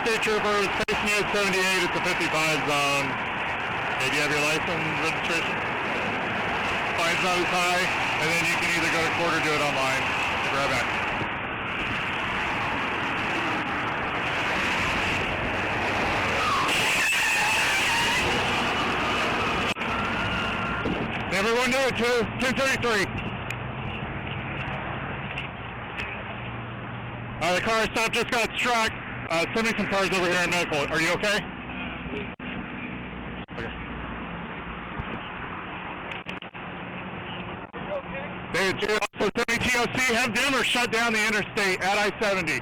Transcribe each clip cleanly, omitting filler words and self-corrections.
CSP Trooper is facing you at 78. It's a 55 zone. Okay, do you have your license registration? Fine's not as high, and then you can either go to court or do it online. Be right back. Everyone know it, 233. The car stop just got struck. Send me some cars over here in medical. Are you okay? Okay. Also send me TOC, have them or shut down the interstate at I-70.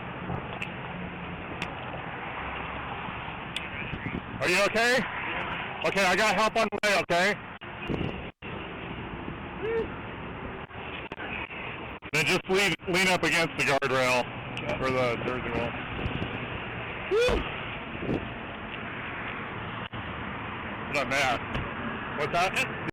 Are you okay? Okay, I got help on the way, okay? Then just lean up against the guardrail or the Jersey wall. What's that, Matt? What's that?